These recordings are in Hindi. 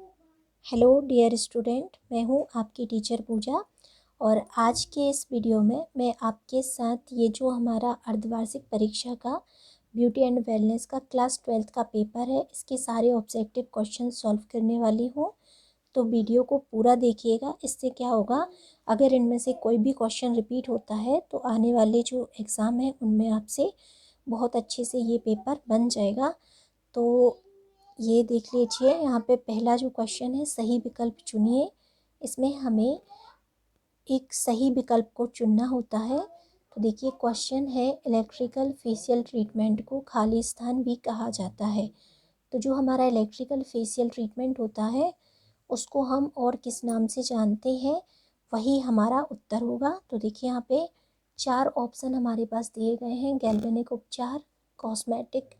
हेलो डियर स्टूडेंट, मैं हूँ आपकी टीचर पूजा। और आज के इस वीडियो में मैं आपके साथ ये जो हमारा अर्धवार्षिक परीक्षा का ब्यूटी एंड वेलनेस का क्लास 12th का पेपर है, इसके सारे ऑब्जेक्टिव क्वेश्चन सॉल्व करने वाली हूँ। तो वीडियो को पूरा देखिएगा। इससे क्या होगा, अगर इनमें से कोई भी क्वेश्चन रिपीट होता है तो आने वाले जो एग्ज़ाम है उनमें आपसे बहुत अच्छे से ये पेपर बन जाएगा। तो ये देख लीजिए, यहाँ पे पहला जो क्वेश्चन है, सही विकल्प चुनिए। इसमें हमें एक सही विकल्प को चुनना होता है। तो देखिए क्वेश्चन है, इलेक्ट्रिकल फेशियल ट्रीटमेंट को खाली स्थान भी कहा जाता है। तो जो हमारा इलेक्ट्रिकल फेशियल ट्रीटमेंट होता है उसको हम और किस नाम से जानते हैं, वही हमारा उत्तर होगा। तो देखिए यहाँ पे 4 ऑप्शन हमारे पास दिए गए हैं: गैल्वेनिक उपचार, कॉस्मेटिक,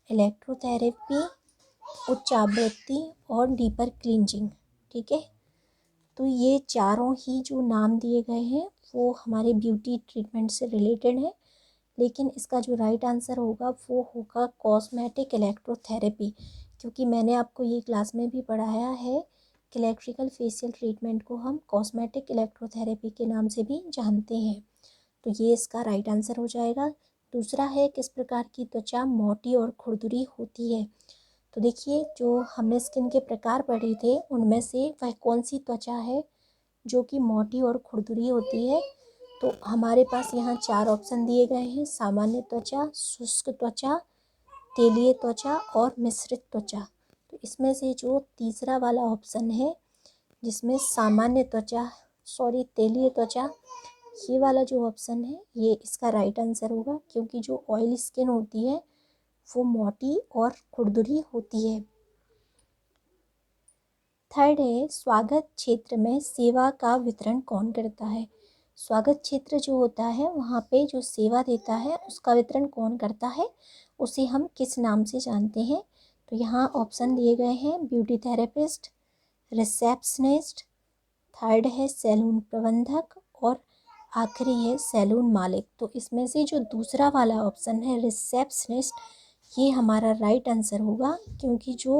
इलेक्ट्रोथेरेपी, उच्च आवृत्ति और डीपर क्लींजिंग। ठीक है, तो ये चारों ही जो नाम दिए गए हैं वो हमारे ब्यूटी ट्रीटमेंट से रिलेटेड है। लेकिन इसका जो राइट आंसर होगा वो होगा कॉस्मेटिक इलेक्ट्रोथेरेपी, क्योंकि मैंने आपको ये क्लास में भी पढ़ाया है कि इलेक्ट्रिकल फेशियल ट्रीटमेंट को हम कॉस्मेटिक इलेक्ट्रोथेरेपी के नाम से भी जानते हैं। तो ये इसका राइट आंसर हो जाएगा। दूसरा है, किस प्रकार की त्वचा मोटी और खुरदुरी होती है। तो देखिए, जो हमने स्किन के प्रकार पढ़े थे उनमें से वह कौन सी त्वचा है जो कि मोटी और खुरदुरी होती है। तो हमारे पास यहाँ 4 ऑप्शन दिए गए हैं: सामान्य त्वचा, शुष्क त्वचा, तेलीय त्वचा और मिश्रित त्वचा। तो इसमें से जो तीसरा वाला ऑप्शन है, जिसमें सामान्य त्वचा तेलीय त्वचा, ये वाला जो ऑप्शन है ये इसका राइट आंसर होगा, क्योंकि जो ऑयली स्किन होती है वो मोटी और खुरदुरी होती है। थर्ड है, स्वागत क्षेत्र में सेवा का वितरण कौन करता है। स्वागत क्षेत्र जो होता है वहाँ पे जो सेवा देता है उसका वितरण कौन करता है, उसे हम किस नाम से जानते हैं। तो यहाँ ऑप्शन दिए गए हैं: ब्यूटी थेरेपिस्ट, रिसेप्शनिस्ट, थर्ड है सैलून प्रबंधक और आखिरी है सैलून मालिक। तो इसमें से जो दूसरा वाला ऑप्शन है रिसेप्शनिस्ट, ये हमारा राइट आंसर होगा, क्योंकि जो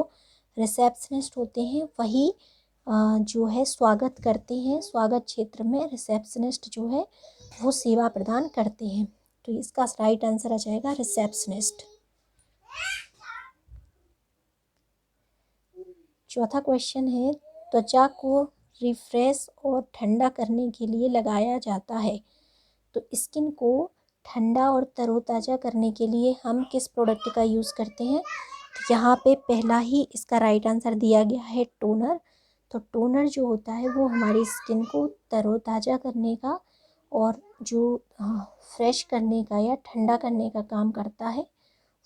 रिसेप्शनिस्ट होते हैं वही जो है स्वागत करते हैं। स्वागत क्षेत्र में रिसेप्शनिस्ट जो है वो सेवा प्रदान करते हैं। तो इसका राइट आंसर आ जाएगा रिसेप्शनिस्ट। चौथा क्वेश्चन है, त्वचा को रिफ्रेश और ठंडा करने के लिए लगाया जाता है। तो स्किन को ठंडा और तरोताज़ा करने के लिए हम किस प्रोडक्ट का यूज़ करते हैं। तो यहाँ पे पहला ही इसका राइट आंसर दिया गया है टोनर। तो टोनर जो होता है वो हमारी स्किन को तरोताज़ा करने का और जो फ्रेश करने का या ठंडा करने का काम करता है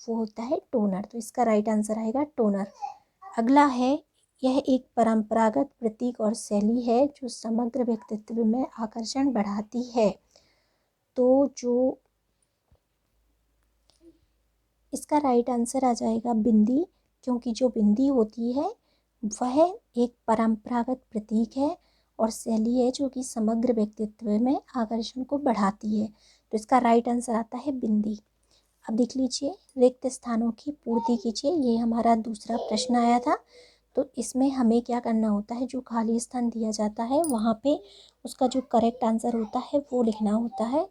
वो होता है टोनर। तो इसका राइट आंसर आएगा टोनर। अगला है, यह एक परंपरागत प्रतीक और शैली है जो समग्र व्यक्तित्व में आकर्षण बढ़ाती है। तो जो इसका राइट आंसर आ जाएगा बिंदी, क्योंकि जो बिंदी होती है वह एक परंपरागत प्रतीक है और शैली है जो कि समग्र व्यक्तित्व में आकर्षण को बढ़ाती है। तो इसका राइट आंसर आता है बिंदी। अब देख लीजिए, रिक्त स्थानों की पूर्ति कीजिए, ये हमारा दूसरा प्रश्न आया था। तो इसमें हमें क्या करना होता है, जो खाली स्थान दिया जाता है वहाँ पे उसका जो करेक्ट आंसर होता है वो लिखना होता है।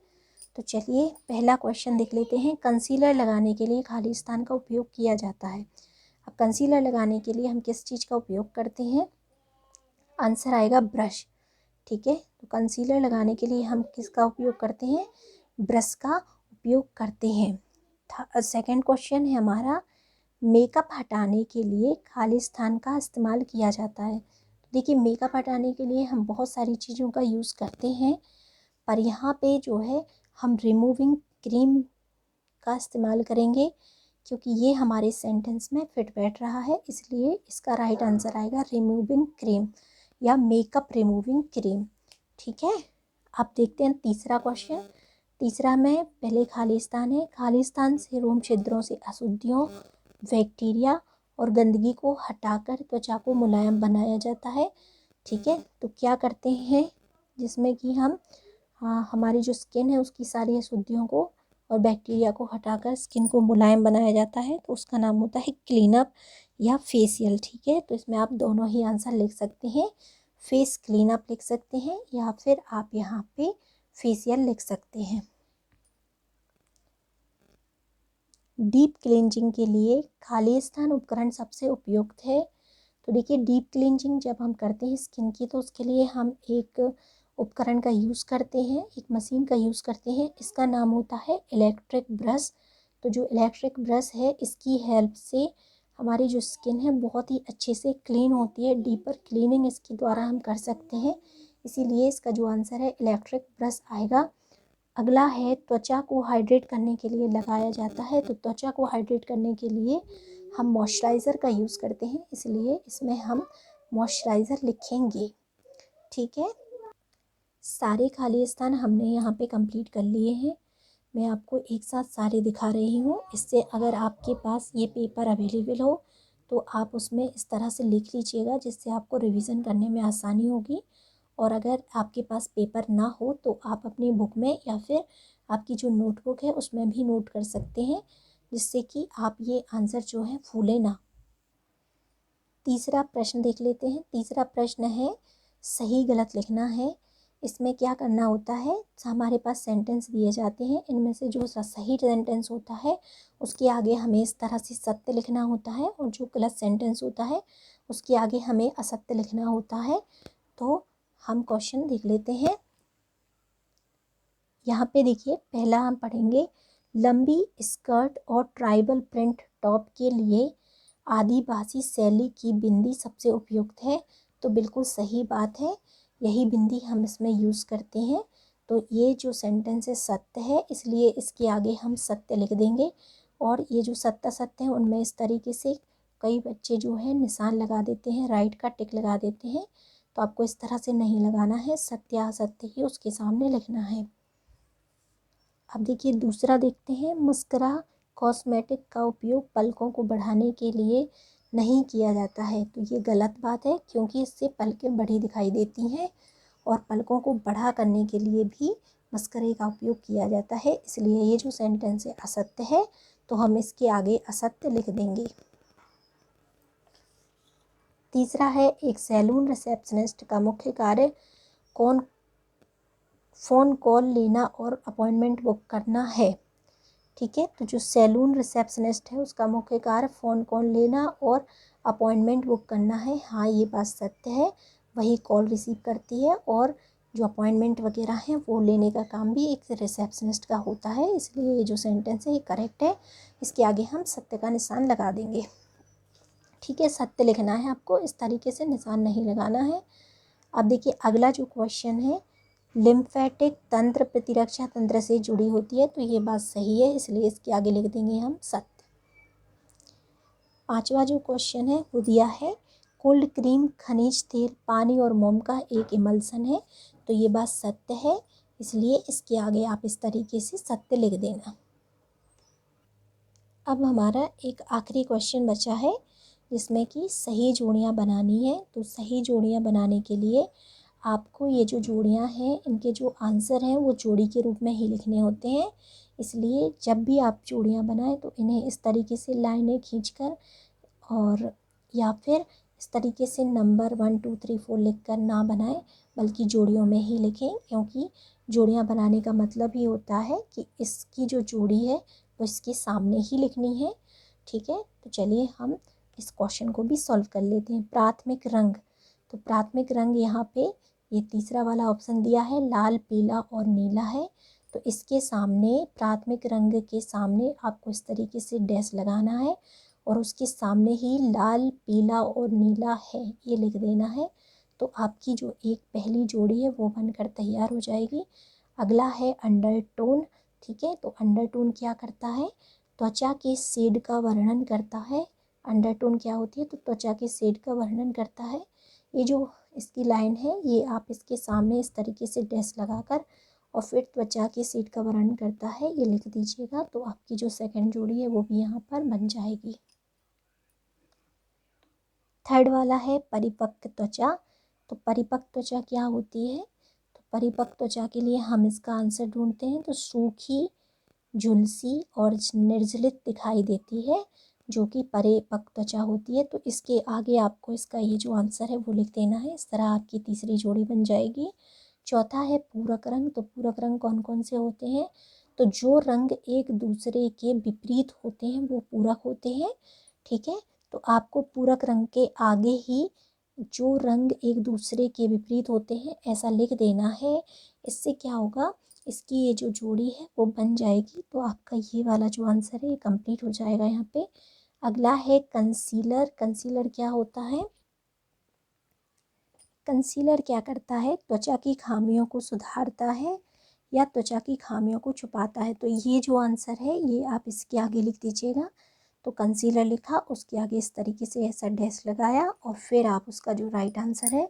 तो चलिए पहला क्वेश्चन देख लेते हैं। कंसीलर लगाने के लिए खाली स्थान का उपयोग किया जाता है। अब कंसीलर लगाने के लिए हम किस चीज़ का उपयोग करते हैं, आंसर आएगा ब्रश। ठीक है, तो कंसीलर लगाने के लिए हम किसका उपयोग करते हैं, ब्रश का उपयोग करते हैं। सेकंड क्वेश्चन है हमारा, मेकअप हटाने के लिए खाली स्थान का इस्तेमाल किया जाता है। तो देखिए, मेकअप हटाने के लिए हम बहुत सारी चीज़ों का यूज़ करते हैं, पर यहाँ पे जो है हम रिमूविंग क्रीम का इस्तेमाल करेंगे, क्योंकि ये हमारे सेंटेंस में फिट बैठ रहा है, इसलिए इसका राइट आंसर आएगा रिमूविंग क्रीम या मेकअप रिमूविंग क्रीम। ठीक है, अब देखते हैं तीसरा क्वेश्चन। तीसरा में पहले खाली स्थान है, खाली स्थान से रोम छिद्रों से अशुद्धियों, बैक्टीरिया और गंदगी को हटाकर त्वचा को मुलायम बनाया जाता है। ठीक है, तो क्या करते हैं, जिसमें कि हम हमारी जो स्किन है उसकी सारी अशुद्धियों को और बैक्टीरिया को हटाकर स्किन को मुलायम बनाया जाता है, तो उसका नाम होता है क्लीनअप या फेशियल। ठीक है, तो इसमें आप दोनों ही आंसर लिख सकते हैं। फेस क्लीन अप लिख सकते हैं या फिर आप यहाँ पे फेशियल लिख सकते हैं। डीप क्लींजिंग के लिए खाली स्थान उपकरण सबसे उपयुक्त है। तो देखिए, डीप क्लींजिंग जब हम करते हैं स्किन की, तो उसके लिए हम एक उपकरण का यूज़ करते हैं, एक मशीन का यूज़ करते हैं। इसका नाम होता है इलेक्ट्रिक ब्रश। तो जो इलेक्ट्रिक ब्रश है, इसकी हेल्प से हमारी जो स्किन है बहुत ही अच्छे से क्लीन होती है। डीपर क्लीनिंग इसके द्वारा हम कर सकते हैं, इसीलिए इसका जो आंसर है इलेक्ट्रिक ब्रश आएगा। अगला है त्वचा को हाइड्रेट करने के लिए लगाया जाता है। तो त्वचा को हाइड्रेट करने के लिए हम मॉइस्चराइज़र का यूज़ करते हैं, इसलिए इसमें हम मॉइस्चराइज़र लिखेंगे। ठीक है, सारे खाली स्थान हमने यहाँ पे कंप्लीट कर लिए हैं। मैं आपको एक साथ सारे दिखा रही हूँ। इससे अगर आपके पास ये पेपर अवेलेबल हो तो आप उसमें इस तरह से लिख लीजिएगा, जिससे आपको रिवीजन करने में आसानी होगी। और अगर आपके पास पेपर ना हो तो आप अपनी बुक में या फिर आपकी जो नोटबुक है उसमें भी नोट कर सकते हैं, जिससे कि आप ये आंसर जो है भूलें ना। तीसरा प्रश्न देख लेते हैं। तीसरा प्रश्न है सही गलत लिखना है। इसमें क्या करना होता है, हमारे पास सेंटेंस दिए जाते हैं, इनमें से जो सही सेंटेंस होता है उसके आगे हमें इस तरह से सत्य लिखना होता है, और जो गलत सेंटेंस होता है उसके आगे हमें असत्य लिखना होता है। तो हम क्वेश्चन देख लेते हैं। यहाँ पे देखिए, पहला हम पढ़ेंगे, लंबी स्कर्ट और ट्राइबल प्रिंट टॉप के लिए आदिवासी शैली की बिंदी सबसे उपयुक्त है। तो बिल्कुल सही बात है, यही बिंदी हम इसमें यूज़ करते हैं। तो ये जो सेंटेंस है सत्य है, इसलिए इसके आगे हम सत्य लिख देंगे। और ये जो सत्य सत्य है उनमें इस तरीके से कई बच्चे जो है निशान लगा देते हैं, राइट का टिक लगा देते हैं। तो आपको इस तरह से नहीं लगाना है, सत्य असत्य ही उसके सामने लिखना है। अब देखिए, दूसरा देखते हैं, मस्करा कॉस्मेटिक का उपयोग पलकों को बढ़ाने के लिए नहीं किया जाता है। तो ये गलत बात है, क्योंकि इससे पलकें बड़ी दिखाई देती हैं, और पलकों को बड़ा करने के लिए भी मस्करे का उपयोग किया जाता है। इसलिए ये जो सेंटेंस है असत्य है, तो हम इसके आगे असत्य लिख देंगे। तीसरा है, एक सैलून रिसेप्शनिस्ट का मुख्य कार्य फ़ोन कॉल लेना और अपॉइंटमेंट बुक करना है। ठीक है, तो जो सैलून रिसेप्शनिस्ट है उसका मुख्य कार्य फ़ोन कॉल लेना और अपॉइंटमेंट बुक करना है। हाँ, ये बात सत्य है, वही कॉल रिसीव करती है, और जो अपॉइंटमेंट वगैरह है वो लेने का काम भी एक रिसेप्शनिस्ट का होता है। इसलिए ये जो सेंटेंस है ये करेक्ट है, इसके आगे हम सत्य का निशान लगा देंगे। ठीक है, सत्य लिखना है आपको, इस तरीके से निशान नहीं लगाना है। अब देखिए, अगला जो क्वेश्चन है, लिम्फेटिक तंत्र प्रतिरक्षा तंत्र से जुड़ी होती है। तो ये बात सही है, इसलिए इसके आगे लिख देंगे हम सत्य। पांचवा जो क्वेश्चन है वो दिया है, कोल्ड क्रीम खनिज तेल पानी और मोम का एक इमल्सन है। तो ये बात सत्य है, इसलिए इसके आगे आप इस तरीके से सत्य लिख देना। अब हमारा एक आखिरी क्वेश्चन बचा है, जिसमें कि सही जोड़ियाँ बनानी है। तो सही जोड़ियाँ बनाने के लिए आपको ये जो जोड़ियाँ हैं इनके जो आंसर हैं वो जोड़ी के रूप में ही लिखने होते हैं। इसलिए जब भी आप जोड़ियाँ बनाएं तो इन्हें इस तरीके से लाइनें खींचकर, और या फिर इस तरीके से नंबर 1 2 3 4 लिख कर ना बनाएं, बल्कि जोड़ियों में ही लिखें, क्योंकि जोड़ियाँ बनाने का मतलब ही होता है कि इसकी जो जोड़ी है वो इसके सामने ही लिखनी है। ठीक है, तो चलिए हम इस क्वेश्चन को भी सॉल्व कर लेते हैं। प्राथमिक रंग, तो प्राथमिक रंग यहाँ पे ये तीसरा वाला ऑप्शन दिया है, लाल पीला और नीला है। तो इसके सामने, प्राथमिक रंग के सामने आपको इस तरीके से डैश लगाना है, और उसके सामने ही लाल पीला और नीला है ये लिख देना है। तो आपकी जो एक पहली जोड़ी है वो बनकर तैयार हो जाएगी। अगला है अंडरटोन। ठीक है, तो अंडरटोन क्या करता है, त्वचा के शेड का वर्णन करता है। अंडरटोन क्या होती है, तो त्वचा के शेड का वर्णन करता है। ये जो इसकी लाइन है ये आप इसके सामने इस तरीके से डैश लगाकर और फिर त्वचा के शेड का वर्णन करता है ये लिख दीजिएगा। तो आपकी जो सेकंड जोड़ी है वो भी यहाँ पर बन जाएगी। थर्ड वाला है परिपक्व त्वचा। तो परिपक्व त्वचा क्या होती है, तो परिपक्व त्वचा के लिए हम इसका आंसर ढूंढते हैं। तो सूखी, झुलसी और निर्जलित दिखाई देती है। जो कि परिपक्व त्वचा होती है। तो इसके आगे आपको इसका ये जो आंसर है वो लिख देना है। इस तरह आपकी तीसरी जोड़ी बन जाएगी। चौथा है पूरक रंग। तो पूरक रंग कौन कौन से होते हैं? तो जो रंग एक दूसरे के विपरीत होते हैं वो पूरक होते हैं। ठीक है, तो आपको पूरक रंग के आगे ही जो रंग एक दूसरे के विपरीत होते हैं ऐसा लिख देना है। इससे क्या होगा, इसकी ये जो जोड़ी है वो बन जाएगी। तो आपका ये वाला जो आंसर है ये कंप्लीट हो जाएगा यहाँ पे। अगला है कंसीलर। कंसीलर क्या होता है? कंसीलर क्या करता है? त्वचा की खामियों को सुधारता है या त्वचा की खामियों को छुपाता है। तो ये जो आंसर है ये आप इसके आगे लिख दीजिएगा। तो कंसीलर लिखा, उसके आगे इस तरीके से ऐसा डैश लगाया और फिर आप उसका जो राइट आंसर है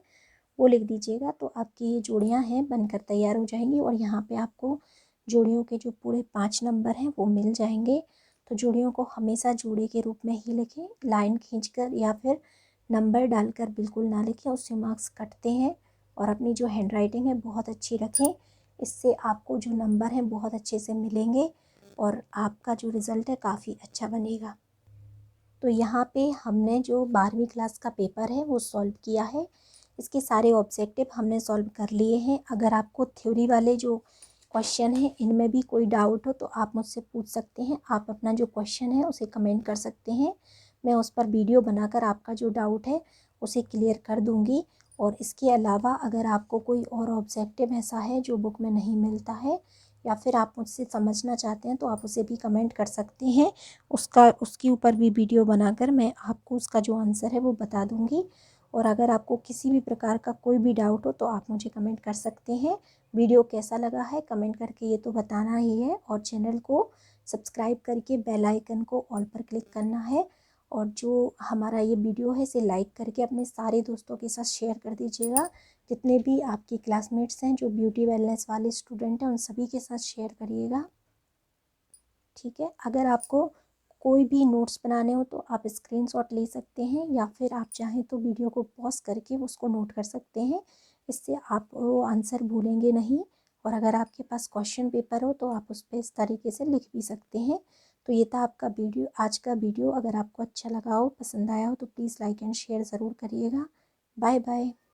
वो लिख दीजिएगा। तो आपकी ये जोड़ियाँ हैं बनकर तैयार हो जाएंगी और यहाँ पे आपको जोड़ियों के जो पूरे 5 नंबर हैं वो मिल जाएंगे। तो जोड़ियों को हमेशा जोड़े के रूप में ही लिखें, लाइन खींचकर या फिर नंबर डालकर बिल्कुल ना लिखें, उससे मार्क्स कटते हैं। और अपनी जो हैंड राइटिंग है बहुत अच्छी रखें, इससे आपको जो नंबर हैं बहुत अच्छे से मिलेंगे और आपका जो रिज़ल्ट है काफ़ी अच्छा बनेगा। तो यहाँ पे हमने जो 12वीं क्लास का पेपर है वो सॉल्व किया है। इसके सारे ऑब्जेक्टिव हमने सॉल्व कर लिए हैं। अगर आपको थ्योरी वाले जो क्वेश्चन हैं इनमें भी कोई डाउट हो तो आप मुझसे पूछ सकते हैं। आप अपना जो क्वेश्चन है उसे कमेंट कर सकते हैं, मैं उस पर वीडियो बनाकर आपका जो डाउट है उसे क्लियर कर दूँगी। और इसके अलावा अगर आपको कोई और ऑब्जेक्टिव ऐसा है जो बुक में नहीं मिलता है या फिर आप मुझसे समझना चाहते हैं तो आप उसे भी कमेंट कर सकते हैं। उसके ऊपर भी वीडियो बनाकर मैं आपको उसका जो आंसर है वो बता दूंगी। और अगर आपको किसी भी प्रकार का कोई भी डाउट हो तो आप मुझे कमेंट कर सकते हैं। वीडियो कैसा लगा है कमेंट करके ये तो बताना ही है और चैनल को सब्सक्राइब करके बेल आइकन को ऑल पर क्लिक करना है। और जो हमारा ये वीडियो है इसे लाइक करके अपने सारे दोस्तों के साथ शेयर कर दीजिएगा। जितने भी आपके क्लासमेट्स हैं जो ब्यूटी वेलनेस वाले स्टूडेंट हैं उन सभी के साथ शेयर करिएगा। ठीक है, अगर आपको कोई भी नोट्स बनाने हो तो आप स्क्रीनशॉट ले सकते हैं या फिर आप चाहें तो वीडियो को पॉज करके उसको नोट कर सकते हैं। इससे आप वो आंसर भूलेंगे नहीं। और अगर आपके पास क्वेश्चन पेपर हो तो आप उस पर इस तरीके से लिख भी सकते हैं। तो ये था आपका वीडियो, आज का वीडियो। अगर आपको अच्छा लगा हो, पसंद आया हो तो प्लीज़ लाइक एंड शेयर ज़रूर करिएगा। Bye bye.